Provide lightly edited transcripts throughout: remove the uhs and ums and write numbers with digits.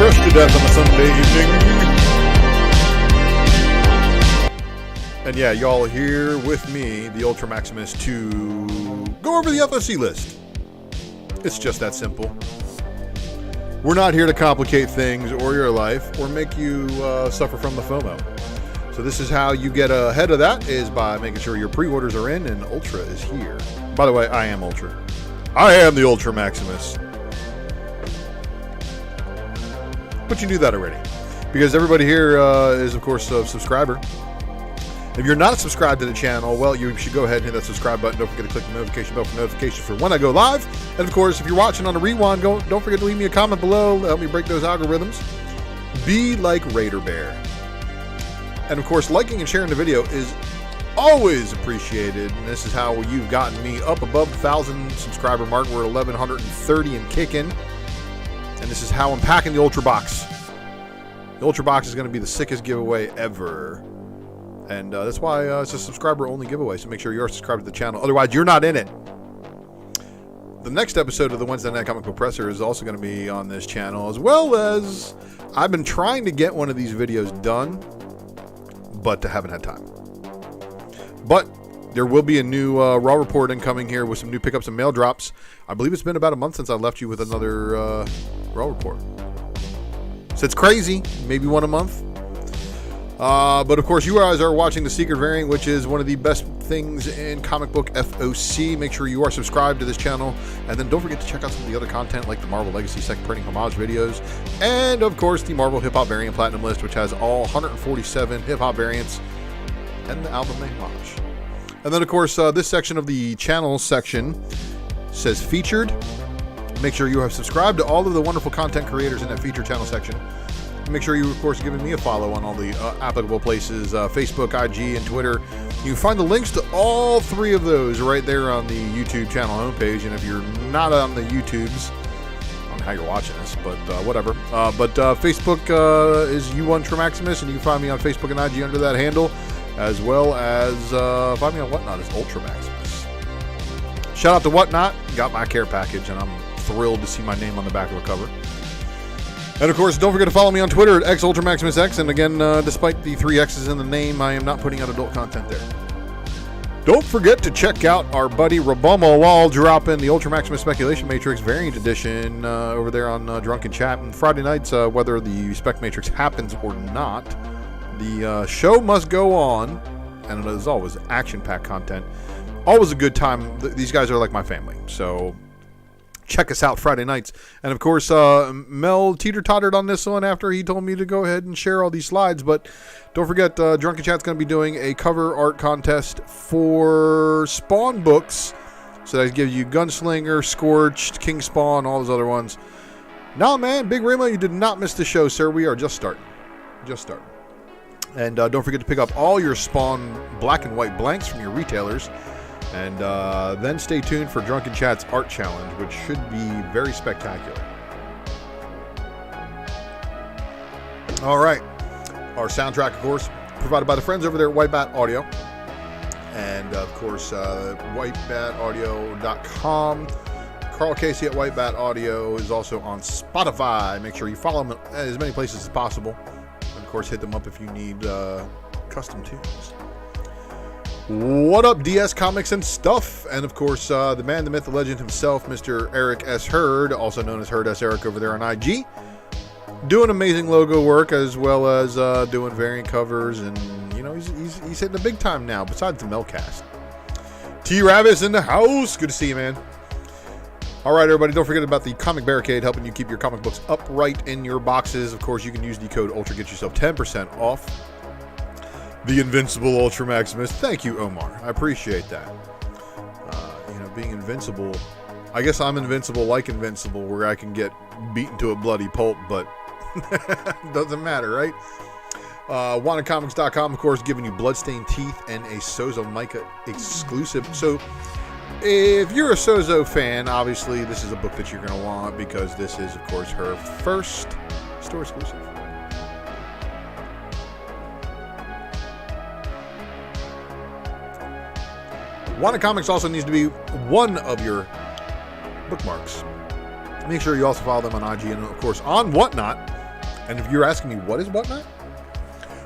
crushed to death on a Sunday evening. And yeah, y'all here with me, the ULTRAMAXIMUS, to go over the FOC list. It's just that simple. We're not here to complicate things or your life or make you suffer from the FOMO. So this is how you get ahead of that, is by making sure your pre-orders are in and Ultra is here. By the way, I am Ultra. I am the ULTRAMAXIMUS. But you knew that already, because everybody here is, of course, a subscriber. If you're not subscribed to the channel, well, you should go ahead and hit that subscribe button. Don't forget to click the notification bell for notifications for when I go live. And, of course, if you're watching on a rewind, don't forget to leave me a comment below. Help me break those algorithms. Be like Raider Bear. And, of course, liking and sharing the video is always appreciated. And this is how you've gotten me up above the 1,000 subscriber mark. We're at 1,130 and kicking. And this is how I'm packing the Ultra Box. The Ultra Box is going to be the sickest giveaway ever. And that's why it's a subscriber-only giveaway, so make sure you're subscribed to the channel. Otherwise, you're not in it. The next episode of the Wednesday Night Comic Book Presser is also going to be on this channel, as well as I've been trying to get one of these videos done, but I haven't had time. But there will be a new Raw report incoming here with some new pickups and mail drops. I believe it's been about a month since I left you with another Raw report. So it's crazy, maybe one a month. But of course, you guys are watching the Secret Variant, which is one of the best things in comic book FOC. Make sure you are subscribed to this channel. And then don't forget to check out some of the other content, like the Marvel Legacy second printing homage videos. And of course, the Marvel Hip Hop Variant Platinum list, which has all 147 hip hop variants and the album homage. And then of course, this section of the channel section says featured. Make sure you have subscribed to all of the wonderful content creators in that featured channel section. Make sure you, of course, giving me a follow on all the applicable places, Facebook, IG, and Twitter. You can find the links to all three of those right there on the YouTube channel homepage. And if you're not on the YouTubes, I don't know how you're watching this, but whatever. Facebook is ULTRAMAXIMUS, and you can find me on Facebook and IG under that handle, as well as find me on Whatnot as ULTRAMAXIMUS. Shout out to Whatnot. Got my care package, and I'm thrilled to see my name on the back of a cover. And of course, don't forget to follow me on Twitter at XUltraMaximusX. And again, despite the 3 X's in the name, I am not putting out adult content there. Don't forget to check out our buddy Rabomo Wall dropping the ULTRAMAXIMUS Speculation Matrix Variant Edition over there on Drunken Chat. And Friday nights, whether the Spec Matrix happens or not, the show must go on. And it is always action-packed content. Always a good time. These guys are like my family. So check us out Friday nights. And of course, Mel teeter-tottered on this one after he told me to go ahead and share all these slides. But don't forget, Drunken Chat's going to be doing a cover art contest for Spawn books. So that gives you Gunslinger, Scorched, King Spawn, all those other ones. Nah, man, Big Ramo, you did not miss the show, sir. We are just starting. Just starting. And don't forget to pick up all your Spawn black and white blanks from your retailers. And then stay tuned for Drunken Chat's Art Challenge, which should be very spectacular. All right. Our soundtrack, of course, provided by the friends over there at White Bat Audio. And, of course, whitebataudio.com. Carl Casey at White Bat Audio is also on Spotify. Make sure you follow him at as many places as possible. And, of course, hit them up if you need custom tunes. What up, DS Comics and Stuff? And of course, the man, the myth, the legend himself, Mr. Eric S. Hurd, also known as Hurd S. Eric over there on IG. Doing amazing logo work, as well as doing variant covers, and you know, he's hitting the big time now, besides the Melcast. T. Ravis in the house. Good to see you, man. All right, everybody, don't forget about the Comic Barricade, helping you keep your comic books upright in your boxes. Of course, you can use the code ULTRA, get yourself 10% off. The invincible ULTRAMAXIMUS. Thank you, Omar. I appreciate that. You know, being invincible. I guess I'm invincible like Invincible, where I can get beaten to a bloody pulp, but doesn't matter, right? WantedComics.com, of course, giving you Bloodstained Teeth and a Sozo Micah exclusive. So, if you're a Sozo fan, obviously this is a book that you're going to want, because this is, of course, her first store exclusive. Wanted Comics also needs to be one of your bookmarks. Make sure you also follow them on IG and, of course, on Whatnot. And if you're asking me, what is Whatnot?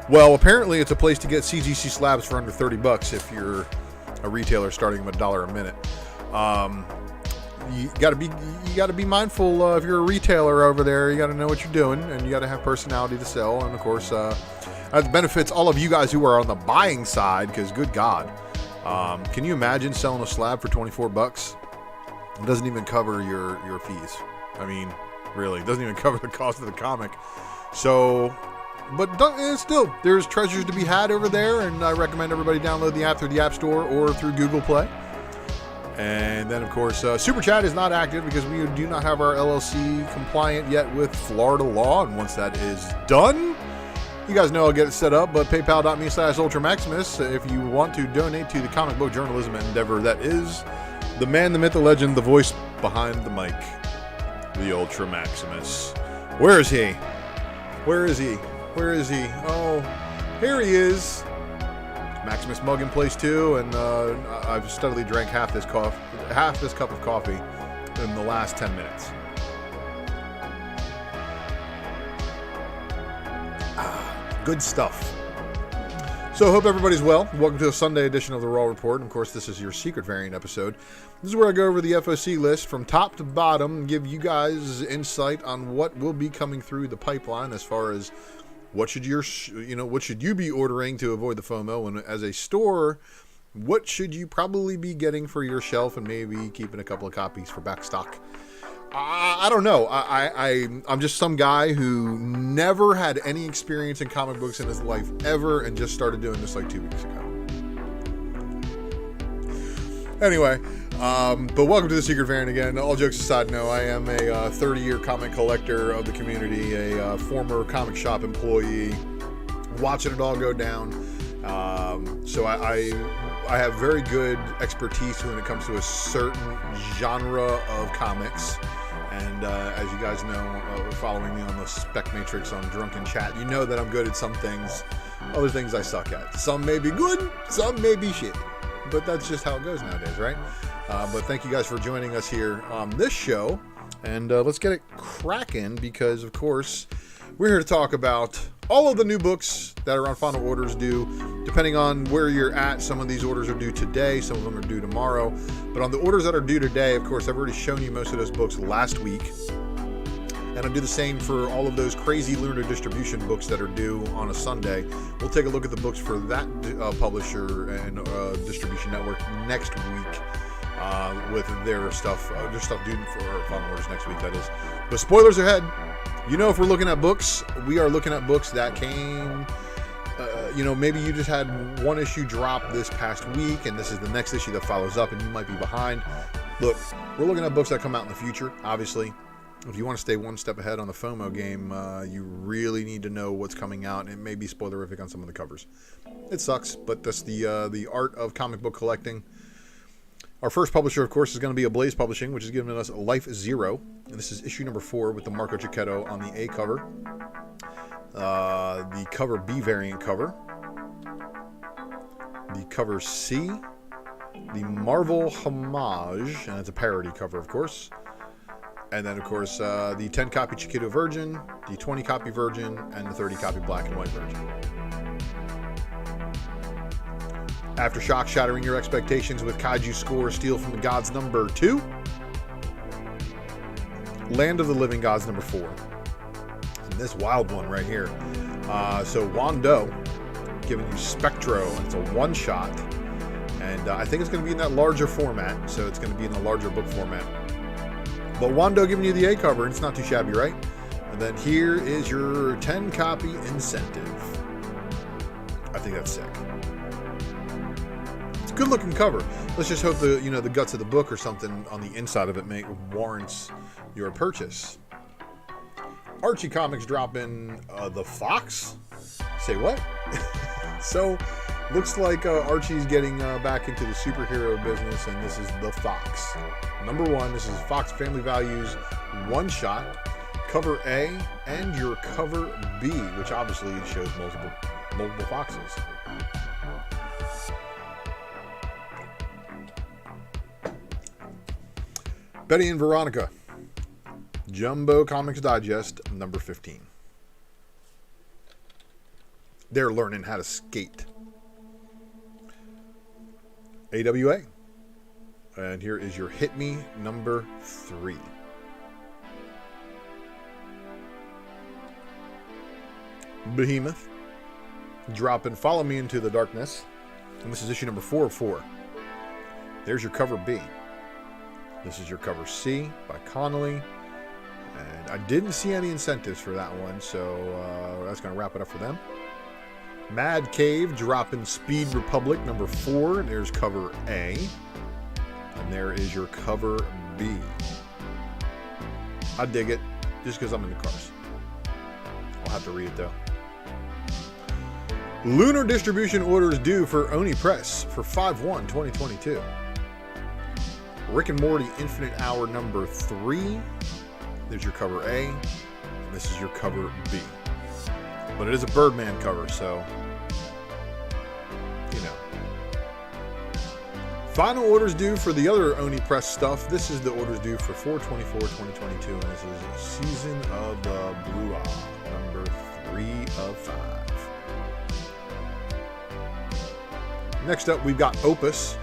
Well, apparently it's a place to get CGC slabs for under $30 if you're a retailer starting at $1 a minute. You gotta be mindful. If you're a retailer over there, you gotta know what you're doing, and you gotta have personality to sell. And of course, that benefits all of you guys who are on the buying side, because good God, can you imagine selling a slab for $24? It doesn't even cover your fees. I mean, really, it doesn't even cover the cost of the comic. So, but still, there's treasures to be had over there, and I recommend everybody download the app through the App Store or through Google Play. And then, of course, Super Chat is not active because we do not have our LLC compliant yet with Florida law. And once that is done, you guys know I'll get it set up. But PayPal.me/UltraMaximus if you want to donate to the comic book journalism endeavor that is the man, the myth, the legend, the voice behind the mic, the ULTRAMAXIMUS. Where is he? Where is he? Where is he? Oh, here he is. Maximus mug in place too, and I've steadily drank half this cup of coffee in the last 10 minutes. Good stuff. So I hope everybody's well. Welcome to a Sunday edition of the Raw Report. And of course, this is your secret variant episode. This is where I go over the FOC list from top to bottom and give you guys insight on what will be coming through the pipeline as far as what should you be ordering to avoid the FOMO, and as a store, what should you probably be getting for your shelf and maybe keeping a couple of copies for back stock. I don't know. I'm just some guy who never had any experience in comic books in his life ever, and just started doing this like 2 weeks ago. Anyway, but welcome to the Secret Variant again. All jokes aside, no, I am a 30-year comic collector of the community, a former comic shop employee, watching it all go down. So I have very good expertise when it comes to a certain genre of comics. And as you guys know, following me on the Spec Matrix on Drunken Chat, you know that I'm good at some things. Other things I suck at. Some may be good, some may be shit. But that's just how it goes nowadays, right? But thank you guys for joining us here on this show. And let's get it cracking because, of course, we're here to talk about all of the new books that are on final orders due. Depending on where you're at, some of these orders are due today, some of them are due tomorrow. But on the orders that are due today, of course, I've already shown you most of those books last week. And I'll do the same for all of those crazy Lunar distribution books that are due on a Sunday. We'll take a look at the books for that publisher and distribution network next week with their stuff due for final orders next week, that is. But spoilers ahead. You know, if we're looking at books, we are looking at books that came, maybe you just had one issue drop this past week, and this is the next issue that follows up, and you might be behind. Look, we're looking at books that come out in the future, obviously. If you want to stay one step ahead on the FOMO game, you really need to know what's coming out, and it may be spoilerific on some of the covers. It sucks, but that's the art of comic book collecting. Our first publisher, of course, is going to be Ablaze Publishing, which is giving us Life Zero. And this is issue number 4 with the Marco Cicchetto on the A cover. The cover B variant cover. The cover C. The Marvel Homage, and it's a parody cover, of course. And then, of course, the 10-copy Cicchetto Virgin, the 20-copy Virgin, and the 30-copy Black and White Virgin. Aftershock shattering your expectations with Kaiju Score Steal from the Gods number 2. Land of the Living Gods number 4. And this wild one right here. So Wando giving you Spectro, and it's a one-shot. And I think it's going to be in that larger format, so it's going to be in the larger book format. But Wando giving you the A cover, and it's not too shabby, right? And then here is your 10-copy incentive. I think that's sick. It's a good-looking cover. Let's just hope the guts of the book or something on the inside of it warrants your purchase. Archie Comics dropping The Fox. Say what? So, looks like Archie's getting back into the superhero business, and this is The Fox. Number 1, this is Fox Family Values one-shot, cover A, and your cover B, which obviously shows multiple foxes. Betty and Veronica, Jumbo Comics Digest, number 15. They're learning how to skate. AWA. And here is your Hit Me number 3. Behemoth. Dropping Follow Me Into the Darkness. And this is issue number 4 of 4. There's your cover B. This is your cover C by Connolly. And I didn't see any incentives for that one, so that's going to wrap it up for them. Mad Cave dropping Speed Republic number 4. There's cover A. And there is your cover B. I dig it, just because I'm in the cars. I'll have to read it though. Lunar distribution orders due for Oni Press for 5/1/2022. Rick and Morty Infinite Hour number 3. There's your cover A. And this is your cover B. But it is a Birdman cover, so, you know. Final orders due for the other Oni Press stuff. This is the orders due for 4/24/2022. And this is Season of the Blue Eye, number 3 of 5. Next up, we've got Opus,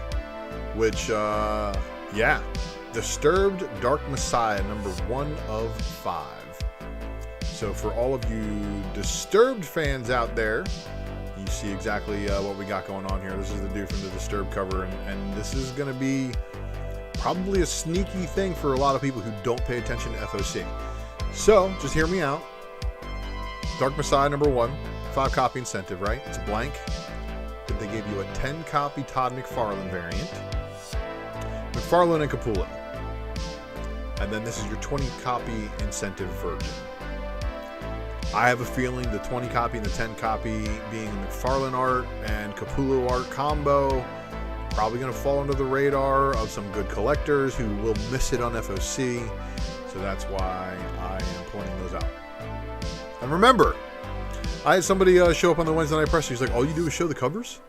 which, yeah, Disturbed Dark Messiah, number 1 of 5. So for all of you Disturbed fans out there, you see exactly what we got going on here. This is the dude from the Disturbed cover, and this is going to be probably a sneaky thing for a lot of people who don't pay attention to FOC. So, just hear me out. Dark Messiah, number 1, 5-copy incentive, right? It's blank. But they gave you a 10-copy Todd McFarlane variant. McFarlane and Capullo. And then this is your 20-copy incentive version. I have a feeling the 20-copy and the 10-copy being McFarlane art and Capullo art combo probably going to fall under the radar of some good collectors who will miss it on FOC. So that's why I am pointing those out. And remember, I had somebody show up on the Wednesday Night Press. He's like, all you do is show the covers?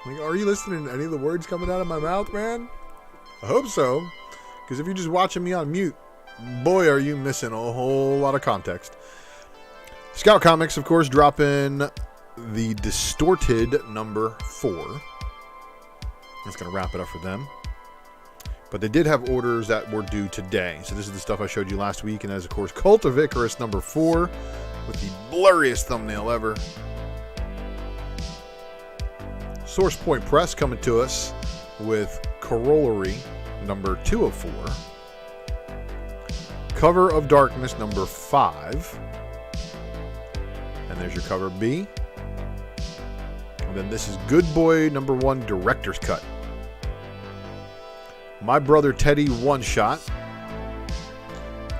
I'm like, are you listening to any of the words coming out of my mouth, man? I hope so. Because if you're just watching me on mute, boy, are you missing a whole lot of context. Scout Comics, of course, dropping the Distorted number 4. That's going to wrap it up for them. But they did have orders that were due today. So this is the stuff I showed you last week. And that is, of course, Cult of Icarus number 4 with the blurriest thumbnail ever. Source Point Press coming to us with Corollary number 2 of 4. Cover of Darkness number 5. And there's your cover B. And then this is Good Boy number 1 Director's Cut. My Brother Teddy One Shot.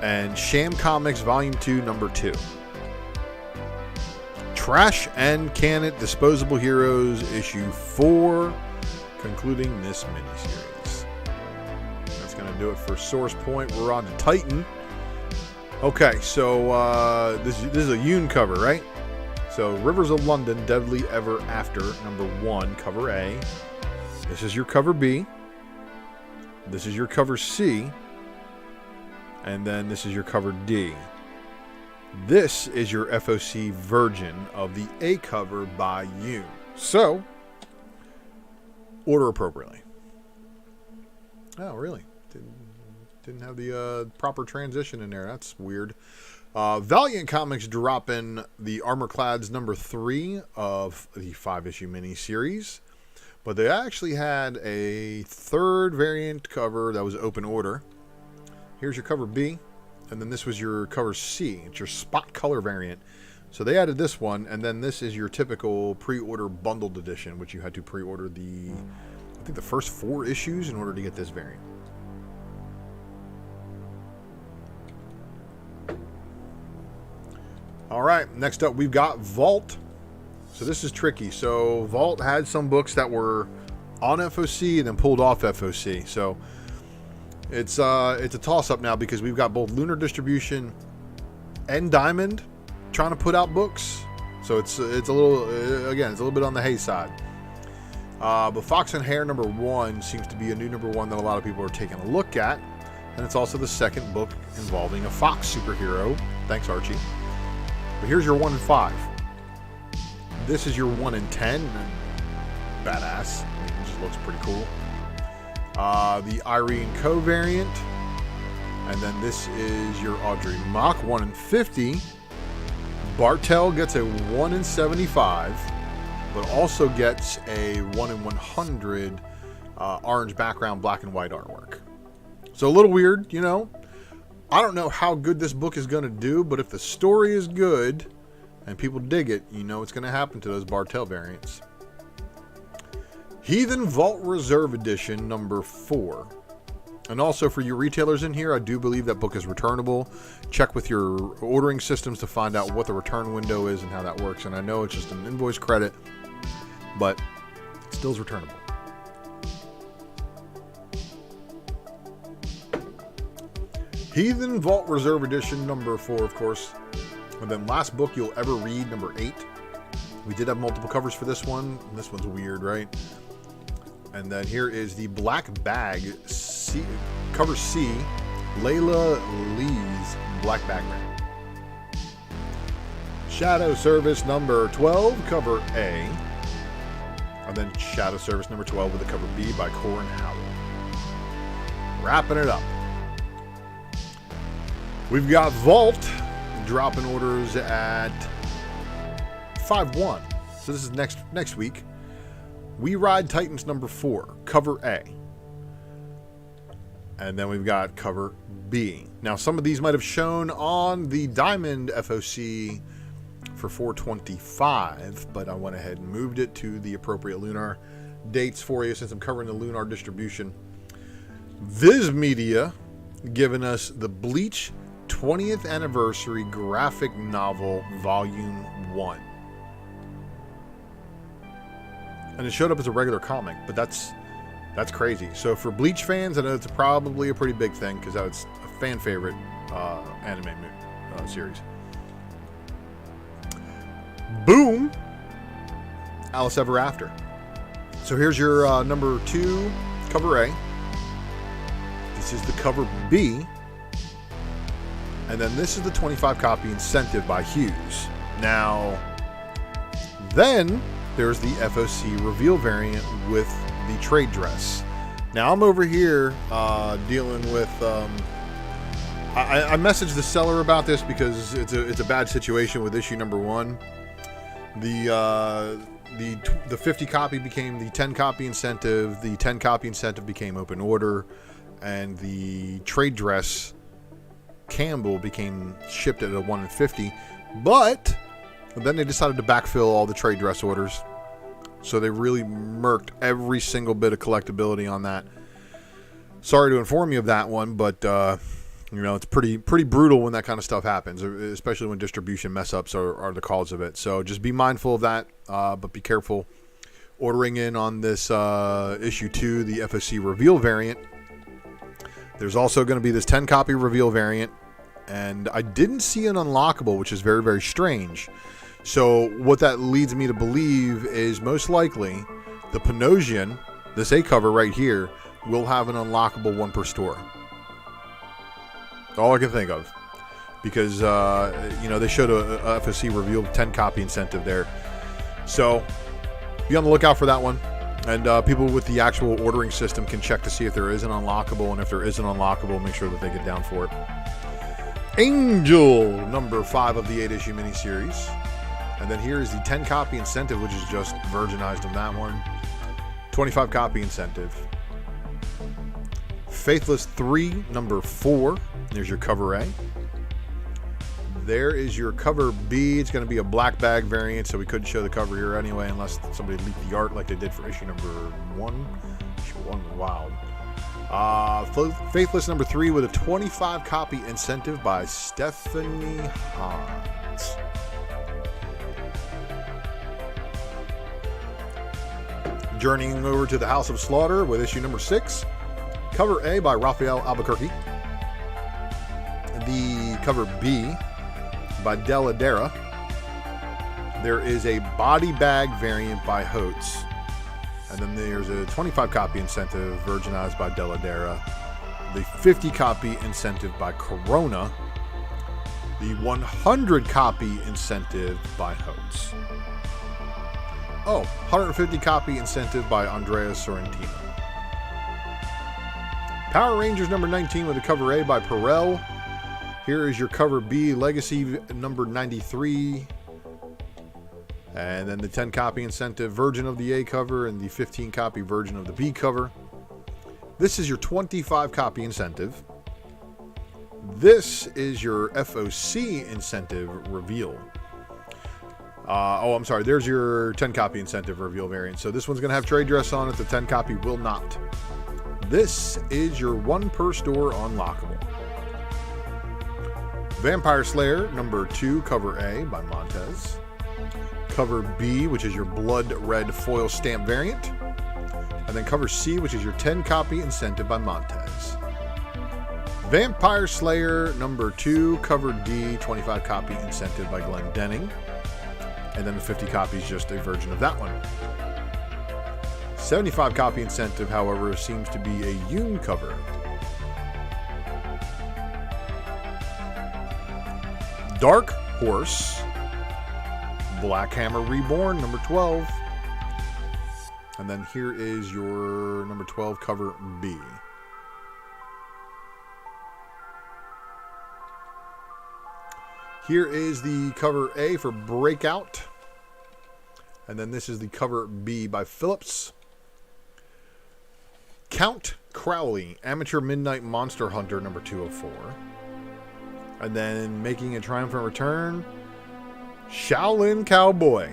And Sham Comics Volume 2 number 2. Trash and Can It Disposable Heroes issue 4, concluding this miniseries. That's going to do it for Source Point. We're on to Titan. Okay, so this is a Yoon cover, right? So Rivers of London, Deadly Ever After, number 1, cover A. This is your cover B. This is your cover C. And then this is your cover D. This is your FOC version of the A cover by Yoon. So, order appropriately. Oh, really? Didn't have the proper transition in there. That's weird. Valiant Comics dropping the Armorclads number 3 of the 5-issue miniseries. But they actually had a 3rd variant cover that was open order. Here's your cover B. And then this was your cover C. It's your spot color variant. So they added this one. And then this is your typical pre-order bundled edition, which you had to pre-order I think the first 4 issues in order to get this variant. All right, next up we've got Vault. So this is tricky. So Vault had some books that were on FOC and then pulled off FOC. So it's a toss-up now because we've got both Lunar Distribution and Diamond trying to put out books. So it's a little, again, it's a little bit on the hay side. But Fox and Hare number 1 seems to be a new number 1 that a lot of people are taking a look at. And it's also the second book involving a Fox superhero. Thanks, Archie. But here's your 1 and 5. This is your 1 in 10. Badass. It just looks pretty cool. The Irene Co variant. And then this is your Audrey Mock 1 in 50. Bartell gets a 1 in 75, but also gets a 1 in 100 orange background, black and white artwork. So a little weird, you know. I don't know how good this book is going to do, but if the story is good and people dig it, you know what's going to happen to those Bartell variants. Heathen Vault Reserve Edition number 4. And also for you retailers in here, I do believe that book is returnable. Check with your ordering systems to find out what the return window is and how that works. And I know it's just an invoice credit, but it still is returnable. Heathen Vault Reserve Edition number 4, of course. And then last book you'll ever read, number 8. We did have multiple covers for this one. This one's weird, right? And then here is the Black Bag C, cover C, Layla Lee's Black Bag Bag. Shadow Service number 12, cover A. And then Shadow Service number 12 with the cover B by Corin Howell. Wrapping it up. We've got Vault dropping orders at 5/1. So this is next week. We Ride Titans number 4, cover A. And then we've got cover B. Now, some of these might have shown on the Diamond FOC for 4/25, but I went ahead and moved it to the appropriate Lunar dates for you since I'm covering the Lunar distribution. Viz Media giving us the Bleach 20th Anniversary Graphic Novel Volume 1. And it showed up as a regular comic, but that's crazy. So for Bleach fans, I know it's probably a pretty big thing because it's a fan favorite anime series. Boom! Alice Ever After. So here's your number 2, cover A. This is the cover B. And then this is the 25 copy incentive by Hughes. Now, then there's the FOC reveal variant with the trade dress. Now I'm over here dealing with. I messaged the seller about this because it's a bad situation with issue number 1. The 50 copy became the 10 copy incentive. The 10 copy incentive became open order, and the trade dress Campbell became shipped at a 1 in 50. But then they decided to backfill all the trade dress orders. So they really murked every single bit of collectability on that. Sorry to inform you of that one, but you know, it's pretty brutal when that kind of stuff happens, especially when distribution mess ups are the cause of it. So just be mindful of that, but be careful ordering in on this issue 2, the FOC reveal variant. There's also going to be this 10 copy reveal variant, and I didn't see an unlockable, which is very, very strange. So what that leads me to believe is most likely the Panosian, this A cover right here, will have an unlockable 1 per store. That's all I can think of. Because, you know, they showed a FOC reveal 10 copy incentive there. So be on the lookout for that one. And people with the actual ordering system can check to see if there is an unlockable. And if there is an unlockable, make sure that they get down for it. Angel, number 5 of the 8-issue miniseries. And then here is the 10 copy incentive, which is just virginized on that one. 25 copy incentive. Faithless 3, number 4. There's your cover A. There is your cover B. It's going to be a black bag variant, so we couldn't show the cover here anyway unless somebody leaked the art like they did for issue number 1. Issue 1 was wild. Faithless number 3 with a 25 copy incentive by Stephanie Hans. Journeying over to the House of Slaughter with issue number 6. Cover A by Raphael Albuquerque. The cover B by Deladera. There is a body bag variant by Holtz. And then there's a 25 copy incentive virginized by Deladera. The 50 copy incentive by Corona. The 100 copy incentive by Holtz. Oh, 150 copy incentive by Andrea Sorrentino. Power Rangers number 19 with a cover A by Perel. Here is your cover B, Legacy number 93. And then the 10 copy incentive version of the A cover and the 15 copy version of the B cover. This is your 25 copy incentive. This is your FOC incentive reveal. I'm sorry. There's your 10 copy incentive reveal variant. So this one's going to have trade dress on it. The 10 copy will not. This is your 1 per store unlockable. Vampire Slayer number 2, cover A by Montez. Cover B, which is your blood red foil stamp variant. And then cover C, which is your 10 copy incentive by Montez. Vampire Slayer number 2, cover D, 25 copy incentive by Glenn Denning. And then the 50 copies just a version of that one. 75 copy incentive, however, seems to be a Yoon cover. Dark Horse, Black Hammer Reborn, number 12. And then here is your number 12 cover B. Here is the cover A for Breakout. And then this is the cover B by Phillips. Count Crowley, Amateur Midnight Monster Hunter, number 204. And then making a triumphant return, Shaolin Cowboy,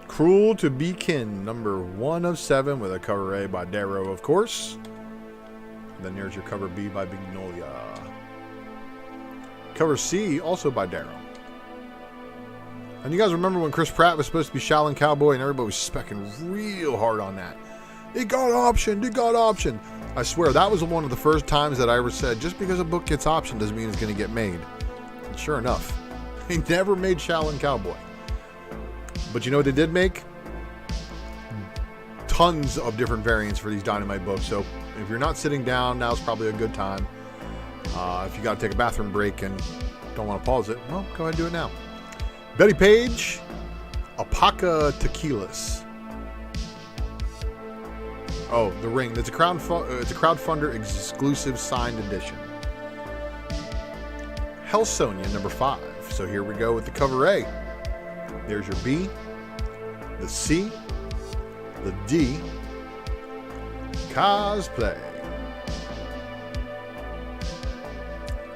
Cruel to Be Kin, number 1 of 7, with a cover A by Darrow, of course. And then there's your cover B by Bignolia. Cover C, also by Darrow. And you guys remember when Chris Pratt was supposed to be Shaolin Cowboy and everybody was specking real hard on that? It got optioned, it got optioned. I swear, that was one of the first times that I ever said, just because a book gets optioned doesn't mean it's going to get made. And sure enough, they never made Shaolin Cowboy. But you know what they did make? Tons of different variants for these Dynamite books. So if you're not sitting down, now's probably a good time. If you got to take a bathroom break and don't want to pause it, well, go ahead and do it now. Betty Page, Apaca Tequilas. Oh, The Ring. It's a crowdfunder exclusive signed edition. Helsonia, number 5. So here we go with the cover A. There's your B, the C, the D, cosplay.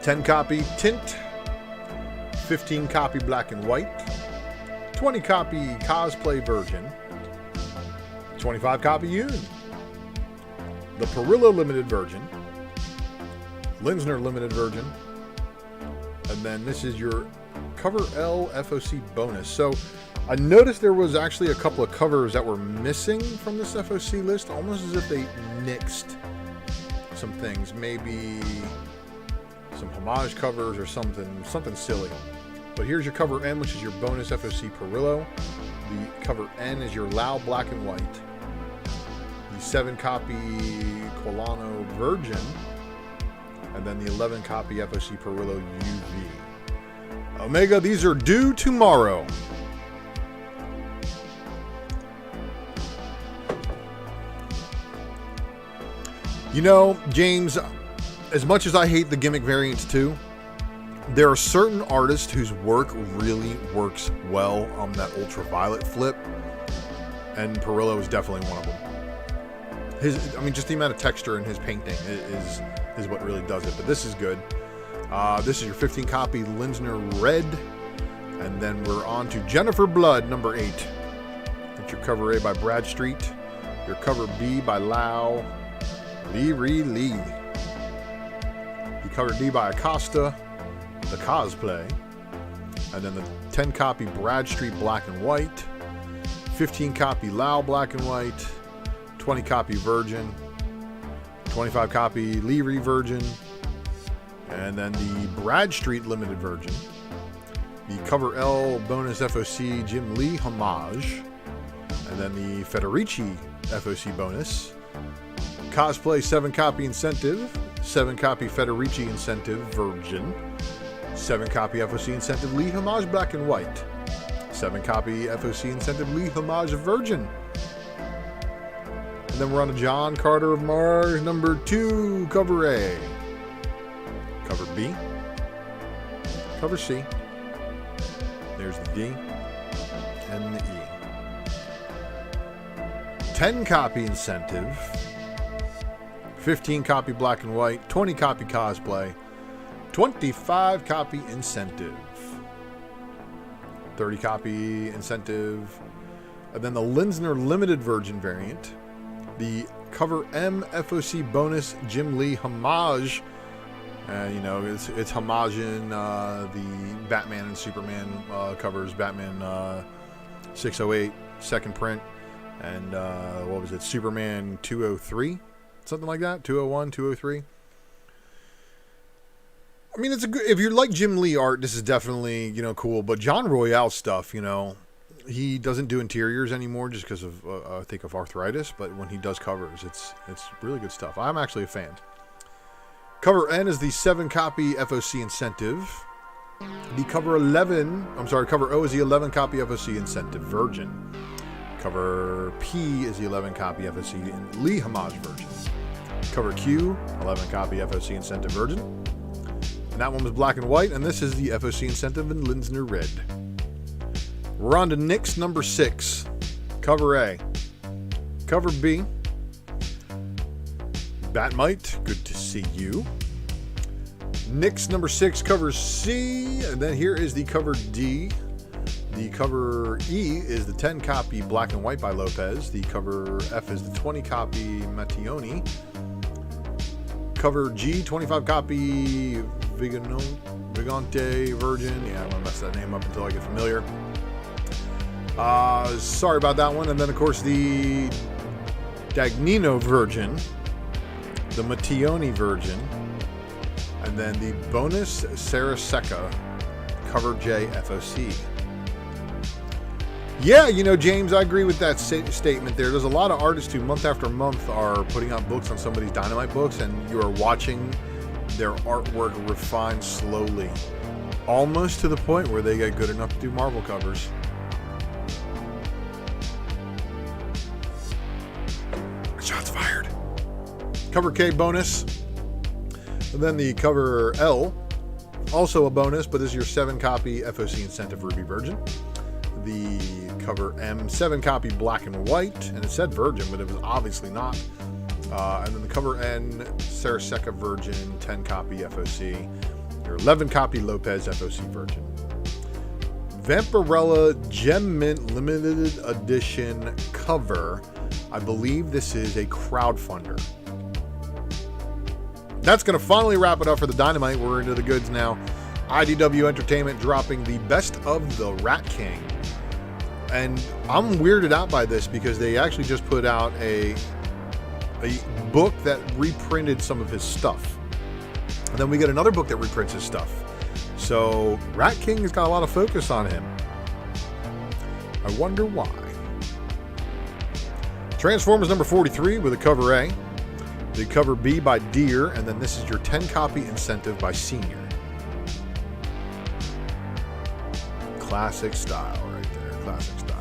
10 copy tint, 15 copy black and white, 20 copy cosplay version, 25 copy Yoon, the Perillo limited version, Linsner limited version, and then this is your cover L FOC bonus. So I noticed there was actually a couple of covers that were missing from this FOC list, almost as if they nixed some things, maybe some homage covers or something silly. But here's your cover N, which is your bonus FOC Perillo. The cover N is your Lao black and white. The 7 copy Quilano Virgin, and then the 11 copy FOC Perillo UV. Omega, these are due tomorrow. You know, James, as much as I hate the gimmick variants too, there are certain artists whose work really works well on that ultraviolet flip, and Perillo is definitely one of them. Just the amount of texture in his painting is what really does it. But this is good. This is your 15 copy Linsner Red, and then we're on to Jennifer Blood, number 8. That's your cover A by Bradstreet, your cover B by Lau Lee. The cover D by Acosta, the cosplay, and then the 10 copy Bradstreet black and white, 15 copy Lau black and white, 20 copy Virgin, 25 copy Leary Virgin, and then the Bradstreet limited version, the cover L bonus FOC Jim Lee homage, and then the Federici FOC bonus, cosplay 7 copy incentive, 7 copy Federici incentive Virgin, 7 copy FOC incentive Lee homage black and white, 7 copy FOC incentive Lee Homage Virgin. And then we're on to John Carter of Mars, number 2, cover A. Cover B. Cover C. There's the D. And the E. 10 copy incentive. 15 copy black and white. 20 copy cosplay. 25 copy incentive. 30 copy incentive. And then the Linsner Limited Virgin variant. The cover M FOC bonus Jim Lee homage. You know, it's homaging the Batman and Superman covers. Batman 608 second print. And what was it? Superman 203? Something like that? 201, 203? I mean, it's a good, if you like Jim Lee art, this is definitely, you know, cool. But John Royale stuff, you know, he doesn't do interiors anymore just because of, I think, of arthritis. But when he does covers, it's really good stuff. I'm actually a fan. Cover N is the 7 copy FOC incentive. The cover O is the 11 copy FOC incentive Virgin. Cover P is the 11 copy FOC Lee Homage Virgin. Cover Q, 11 copy FOC incentive Virgin. And that one was black and white, and this is the FOC incentive in Linsner Red. We're on to Nyx number 6. Cover A. Cover B. Batmite, good to see you. Nyx number 6, cover C. And then here is the cover D. The cover E is the 10 copy black and white by Lopez. The cover F is the 20 copy Mattioni. Cover G, 25 copy Vigante Virgin. Yeah, I'm going to mess that name up until I get familiar. Sorry about that one. And then, of course, the Dagnino Virgin. The Mattioni Virgin. And then the bonus Sarah Secca cover J FOC. Yeah, you know, James, I agree with that statement there. There's a lot of artists who month after month are putting out books on some of these Dynamite books, and you are watching their artwork refine slowly, almost to the point where they get good enough to do Marvel covers. Shots fired. Cover K bonus. And then the cover L, also a bonus, but this is your 7 copy FOC incentive Ruby Virgin. The cover M, 7 copy black and white, and it said Virgin, but it was obviously not. And then the cover N, Sarah Secca Virgin, 10 copy FOC. Your 11 copy Lopez FOC Virgin. Vampirella Gem Mint limited edition cover. I believe this is a crowdfunder. That's going to finally wrap it up for the Dynamite. We're into the goods now. IDW Entertainment dropping the Best of the Rat King. And I'm weirded out by this because they actually just put out a book that reprinted some of his stuff. And then we get another book that reprints his stuff. So Rat King has got a lot of focus on him. I wonder why. Transformers number 43 with a cover A. The cover B by Deer. And then this is your 10 copy incentive by Senior. Classic style right there. Classic style.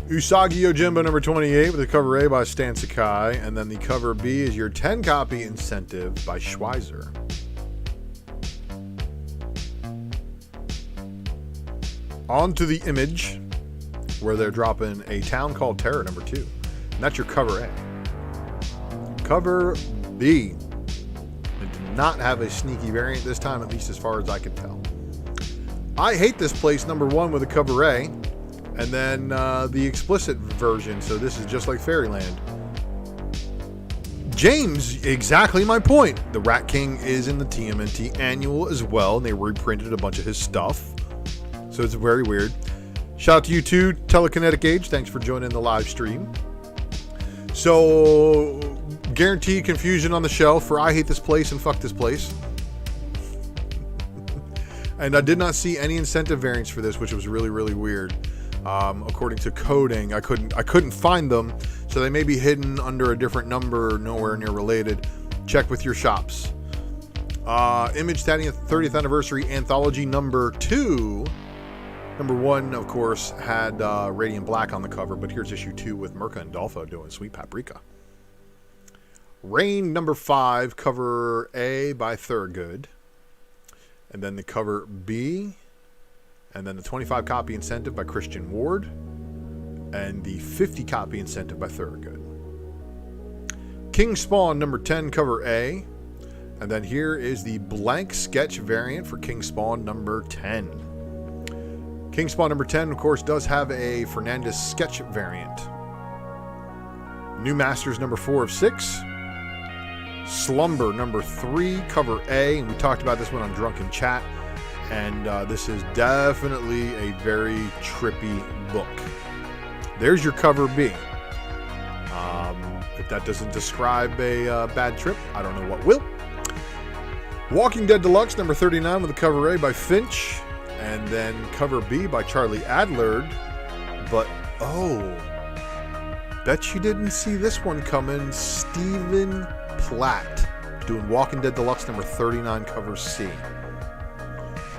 Usagi Yojimbo number 28 with the cover A by Stan Sakai. And then the cover B is your 10 copy incentive by Schweizer. On to the Image, where they're dropping A Town Called Terror number 2. And that's your cover A. Cover B. It did not have a sneaky variant this time, at least as far as I can tell. I Hate This Place number 1 with a cover A, and then the explicit version, so this is just like Fairyland. James, exactly my point. The Rat King is in the TMNT annual as well, and they reprinted a bunch of his stuff, so it's very weird. Shout out to you too, Telekinetic Age. Thanks for joining the live stream. So, guaranteed confusion on the shelf for I Hate This Place and Fuck This Place. And I did not see any incentive variants for this, which was really, really weird. According to coding, I couldn't find them, so they may be hidden under a different number, nowhere near related. Check with your shops. Image 30th anniversary anthology number 2. Number 1, of course, had Radiant Black on the cover, but here's issue 2 with Mirka and Dolpho doing Sweet Paprika. Reign number 5, cover A by Thorogood. And then the cover B. And then the 25 copy incentive by Christian Ward. And the 50 copy incentive by Thorogood. King Spawn number 10, cover A. And then here is the blank sketch variant for King Spawn number 10. King Spawn number 10, of course, does have a Fernandez sketch variant. New Masters number 4 of 6. Slumber number 3, cover A. And we talked about this one on Drunken Chat. And this is definitely a very trippy book. There's your cover B. If that doesn't describe a bad trip, I don't know what will. Walking Dead Deluxe number 39 with a cover A by Finch. And then cover B by Charlie Adlard. But, oh, bet you didn't see this one coming. Stephen Platt doing Walking Dead Deluxe number 39, cover C.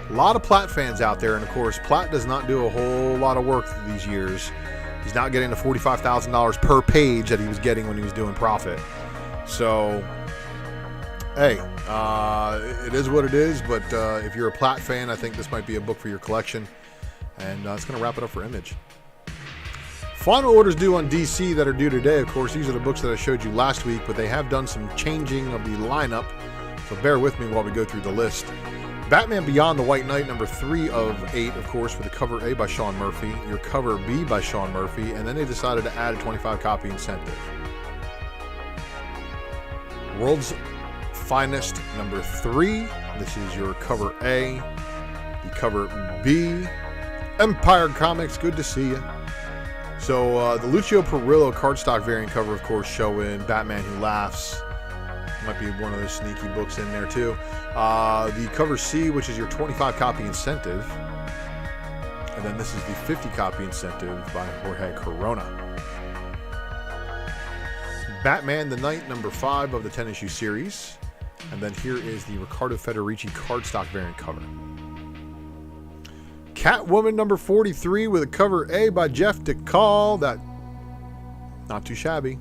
A lot of Platt fans out there, and of course, Platt does not do a whole lot of work these years. He's not getting the $45,000 per page that he was getting when he was doing Profit. So, hey, it is what it is, but if you're a Platt fan, I think this might be a book for your collection. And it's going to wrap it up for Image. Final orders due on DC that are due today. Of course, these are the books that I showed you last week, but they have done some changing of the lineup. So bear with me while we go through the list. Batman Beyond the White Knight, number 3 of 8, of course, with the cover A by Sean Murphy, your cover B by Sean Murphy, and then they decided to add a 25 copy incentive. World's Finest, number 3. This is your cover A. The cover B. Empire Comics, good to see you. So the Lucio Perillo cardstock variant cover, of course, showing Batman Who Laughs. Might be one of those sneaky books in there too. The cover C, which is your 25 copy incentive. And then this is the 50 copy incentive by Jorge Corona. Batman the Knight, number 5 of the 10 issue series. And then here is the Riccardo Federici cardstock variant cover. Catwoman number 43 with a cover A by Jeff DeCall. That, not too shabby.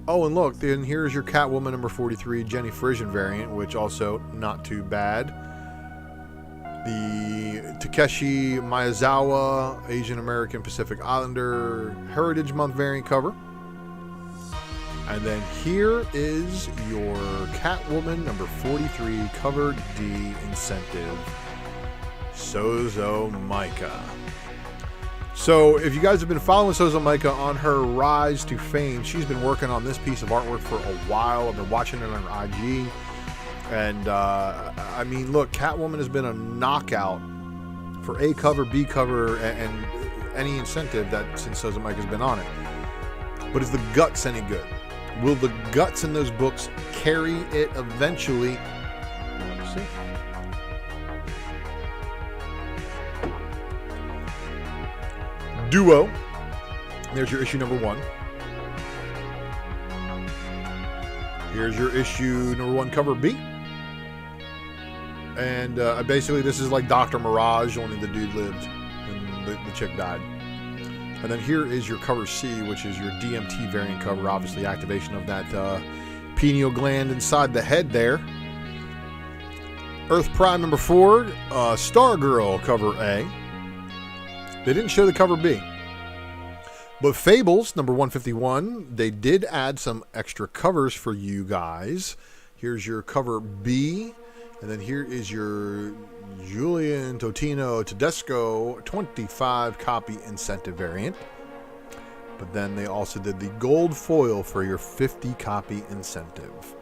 Oh, and look, then here's your Catwoman number 43 Jenny Frisian variant, which also not too bad. The Takeshi Miyazawa Asian American Pacific Islander Heritage Month variant cover. And then here is your Catwoman number 43 cover D incentive. Sozo Micah. So if you guys have been following Sozo Micah on her rise to fame, she's been working on this piece of artwork for a while. I've been watching it on her IG. And I mean, look, Catwoman has been a knockout for A cover, B cover, and any incentive that since Sozo Micah's been on it. But is the guts any good? Will the guts in those books carry it eventually? Let's see. Duo. There's your issue number 1. Here's your issue number 1 cover B. And basically this is like Dr. Mirage, only the dude lived and the chick died. And then here is your cover C, which is your DMT variant cover. Obviously activation of that pineal gland inside the head there. Earth Prime number 4, Stargirl cover A. They didn't show the cover B. But Fables, number 151, they did add some extra covers for you guys. Here's your cover B. And then here is your Julian Totino Tedesco 25 copy incentive variant. But then they also did the gold foil for your 50 copy incentive.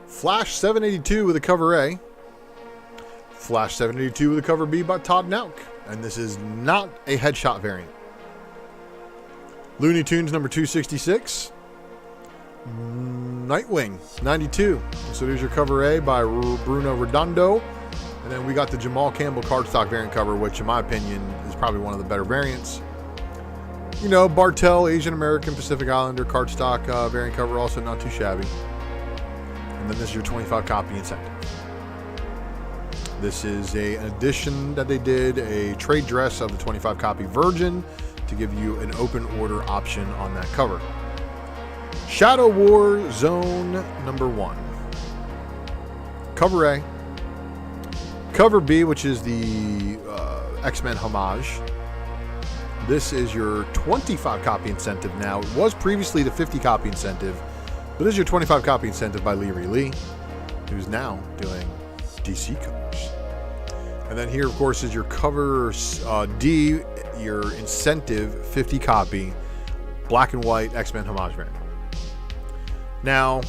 Flash 782 with a cover A. Flash 782 with a cover B by Todd Nauk. And this is not a headshot variant. Looney Tunes number 266. Nightwing 92. So there's your cover A by Bruno Redondo. And then we got the Jamal Campbell cardstock variant cover, which in my opinion is probably one of the better variants. You know, Bartell, Asian American Pacific Islander cardstock variant cover, also not too shabby. And then this is your 25 copy incentive. This is an edition that they did, a trade dress of the 25 copy Virgin to give you an open order option on that cover. Shadow War Zone number 1. Cover A. Cover B, which is the X-Men homage. This is your 25 copy incentive now. It was previously the 50 copy incentive, but this is your 25 copy incentive by Lee, who's now doing DC covers. And then here, of course, is your cover D, your incentive 50 copy black and white X-Men homage variant. Now,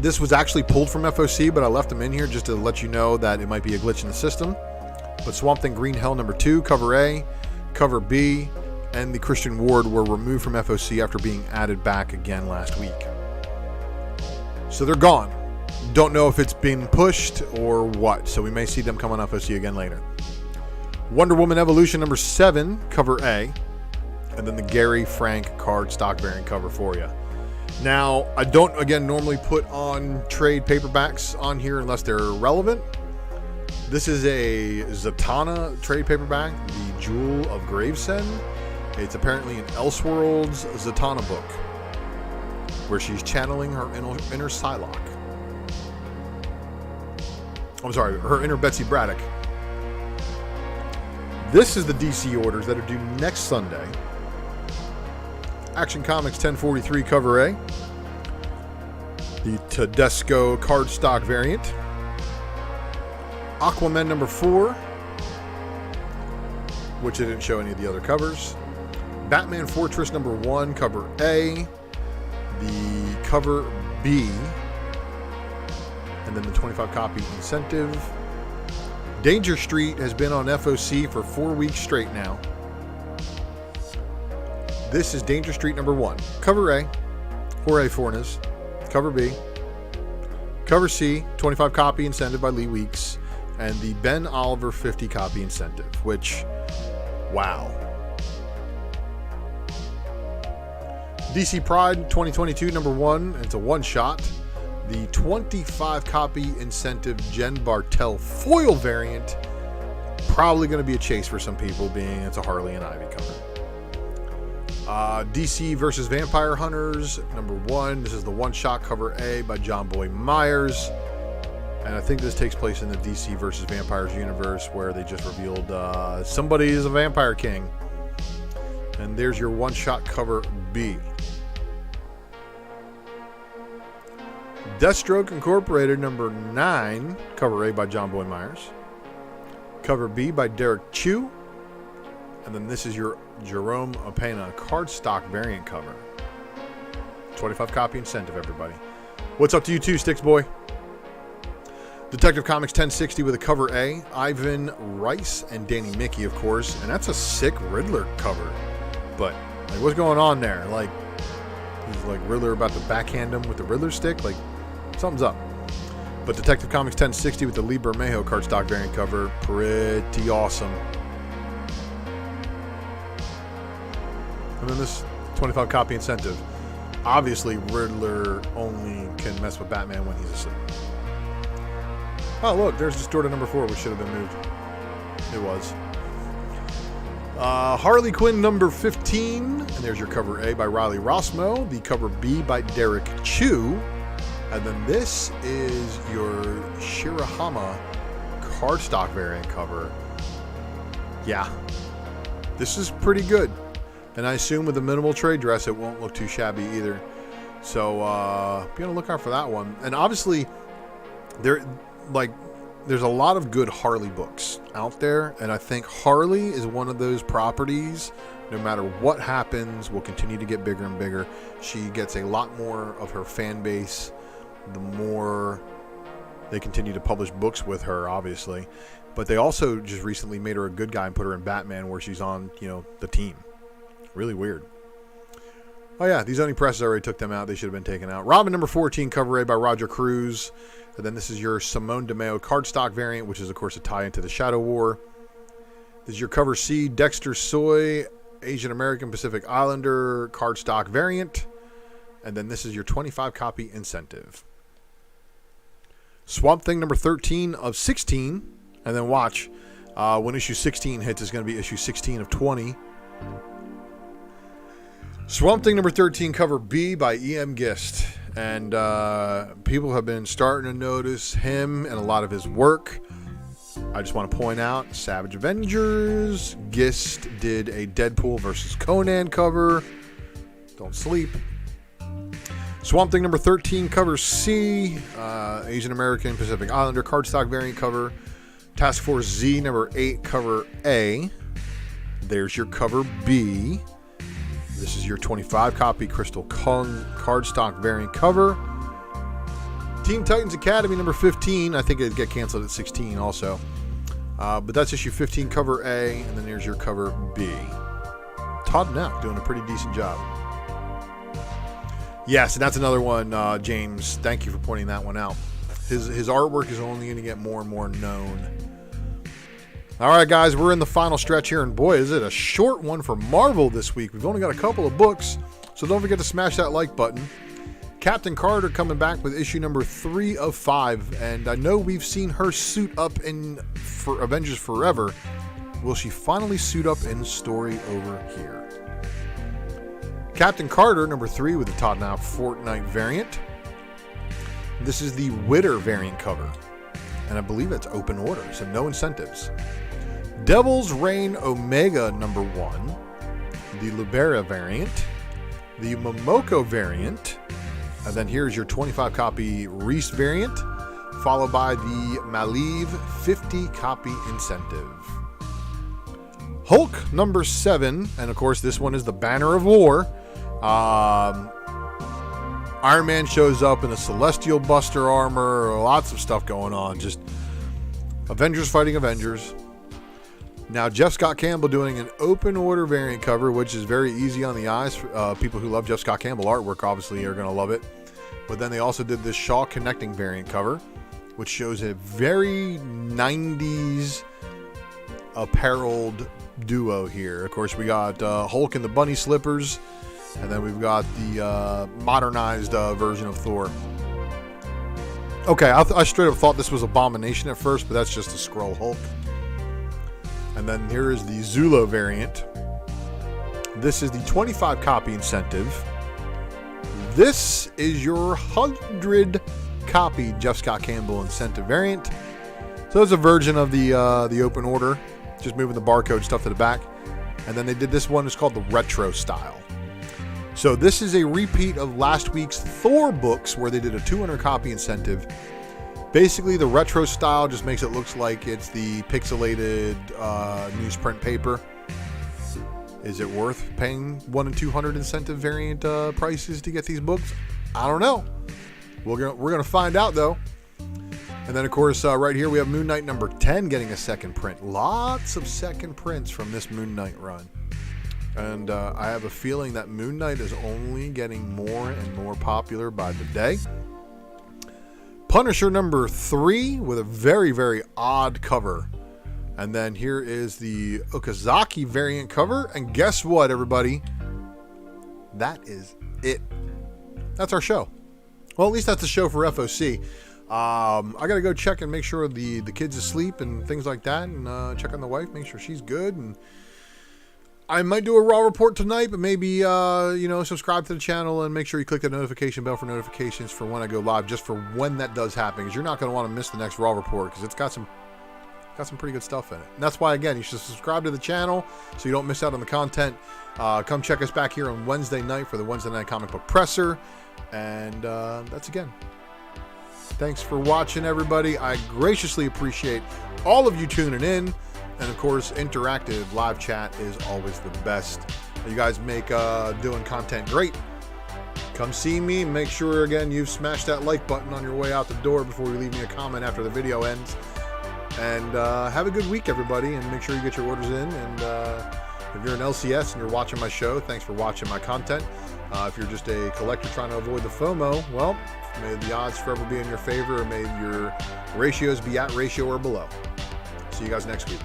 this was actually pulled from FOC, but I left them in here just to let you know that it might be a glitch in the system. But Swamp Thing Green Hell number 2, cover A, cover B, and the Christian Ward were removed from FOC after being added back again last week. So they're gone. Don't know if it's been pushed or what, so we may see them come on FOC again later. Wonder Woman Evolution number 7, cover A, and then the Gary Frank cardstock variant cover for you. Now, I don't, again, normally put on trade paperbacks on here unless they're relevant. This is a Zatanna trade paperback, the Jewel of Gravesend. It's apparently an Elseworlds Zatanna book, where she's channeling her inner Psylocke. I'm sorry, her inner Betsy Braddock. This is the DC orders that are due next Sunday. Action Comics 1043 cover A. The Tedesco cardstock variant. Aquaman number 4, which I didn't show any of the other covers. Batman Fortress number 1, cover A. The cover B. And then the 25 copy incentive. Danger Street has been on FOC for 4 weeks straight now. This is Danger Street number 1. Cover A, Jorge Fornes. Cover B. Cover C, 25 copy incentive by Lee Weeks. And the Ben Oliver 50 copy incentive, which, wow. DC Pride 2022 number 1. It's a one-shot. The 25 copy incentive Jen Bartel foil variant. Probably going to be a chase for some people, being it's a Harley and Ivy cover. DC versus Vampire Hunters number 1. This is the one-shot cover A by John Boy Myers, and I think this takes place in the DC versus Vampires universe, where they just revealed somebody is a vampire king. And there's your one-shot cover B. Deathstroke Incorporated number 9, cover A by John Boy Myers, cover B by Derek Chu. And then this is your Jerome Opena cardstock variant cover. 25 copy incentive, everybody. What's up to you too, Sticks Boy? Detective Comics 1060 with a cover A. Ivan Rice and Danny Mickey, of course. And that's a sick Riddler cover. But, like, what's going on there? Like, is like Riddler about to backhand him with the Riddler stick? Like, something's up. But Detective Comics 1060 with the Lee Bermejo cardstock variant cover. Pretty awesome. And then this 25 copy incentive. Obviously, Riddler only can mess with Batman when he's asleep. Oh, look, there's Distorted number 4, which should have been moved. It was. Harley Quinn number 15. And there's your cover A by Riley Rossmo. The cover B by Derek Chu. And then this is your Shirahama cardstock variant cover. Yeah. This is pretty good. And I assume with a minimal trade dress, it won't look too shabby either. So, be on the lookout for that one. And obviously, there's a lot of good Harley books out there. And I think Harley is one of those properties, no matter what happens, will continue to get bigger and bigger. She gets a lot more of her fan base the more they continue to publish books with her, obviously. But they also just recently made her a good guy and put her in Batman, where she's on, the team. Really weird. Oh yeah, these Oni presses already took them out. They should have been taken out. Robin number 14, cover A by Roger Cruz. And then this is your Simone DeMeo cardstock variant, which is, of course, a tie into the Shadow War. This is your cover C, Dexter Soy, Asian American Pacific Islander cardstock variant. And then this is your 25 copy incentive. Swamp Thing number 13 of 16, And then watch. When issue 16 hits, it's going to be issue 16 of 20. Swamp Thing number 13, cover B by E.M. Gist. And people have been starting to notice him and a lot of his work. I just want to point out, Savage Avengers, Gist did a Deadpool versus Conan cover. Don't sleep. Swamp Thing number 13, cover C, Asian American Pacific Islander cardstock variant cover. Task Force Z number 8, cover A. There's your cover B. This is your 25 copy Crystal Kung cardstock variant cover. Teen Titans Academy number 15. I think it'd get canceled at 16 also. But that's issue 15, cover A. And then there's your cover B. Todd Knapp doing a pretty decent job. Yes, and that's another one, James. Thank you for pointing that one out. His artwork is only going to get more and more known. All right, guys, we're in the final stretch here, and boy, is it a short one for Marvel this week. We've only got a couple of books, so don't forget to smash that like button. Captain Carter coming back with issue number 3 of 5, and I know we've seen her suit up for Avengers Forever. Will she finally suit up in story over here? Captain Carter number 3 with the Todd Knapp Fortnite variant. This is the Witter variant cover, and I believe it's open order, so no incentives. Devil's Reign Omega number 1, the Libera variant, the Momoko variant, and then here's your 25 copy Reese variant, followed by the Maliv 50 copy incentive. Hulk number 7, and of course this one is the Banner of War. Iron Man shows up in a Celestial Buster armor, lots of stuff going on, just Avengers fighting Avengers. Now, Jeff Scott Campbell doing an open order variant cover, which is very easy on the eyes. People who love Jeff Scott Campbell artwork obviously are going to love it. But then they also did this Shaw Connecting variant cover, which shows a very 90s appareled duo here. Of course, we got Hulk in the bunny slippers, and then we've got the modernized version of Thor. Okay, I straight up thought this was Abomination at first, but that's just a Skrull Hulk. And then here is the Zulo variant. This is the 25 copy incentive. This is your 100 copy Jeff Scott Campbell incentive variant. So it's a version of the open order, just moving the barcode stuff to the back. And then they did this one, it's called the Retro Style. So this is a repeat of last week's Thor books where they did a 200 copy incentive. Basically, the retro style just makes it look like it's the pixelated newsprint paper. Is it worth paying 1 and 200 incentive variant prices to get these books? I don't know. We're gonna find out though. And then of course, right here we have Moon Knight number 10 getting a second print. Lots of second prints from this Moon Knight run. And I have a feeling that Moon Knight is only getting more and more popular by the day. Punisher number 3 with a very, very odd cover. And then here is the Okazaki variant cover. And guess what, everybody? That is it. That's our show. Well, at least that's the show for FOC. I got to go check and make sure the kid's asleep and things like that. And check on the wife, make sure she's good. And I might do a Raw report tonight, but maybe, subscribe to the channel and make sure you click the notification bell for notifications for when I go live, just for when that does happen, because you're not going to want to miss the next Raw report, because it's got some pretty good stuff in it. And that's why, again, you should subscribe to the channel so you don't miss out on the content. Come check us back here on Wednesday night for the Wednesday Night Comic Book Presser. And that's again. Thanks for watching, everybody. I graciously appreciate all of you tuning in. And of course, interactive live chat is always the best. You guys make doing content great. Come see me. Make sure, again, you've smashed that like button on your way out the door before you leave me a comment after the video ends. And have a good week, everybody. And make sure you get your orders in. And if you're an LCS and you're watching my show, thanks for watching my content. If you're just a collector trying to avoid the FOMO, well, may the odds forever be in your favor, or may your ratios be at ratio or below. See you guys next week.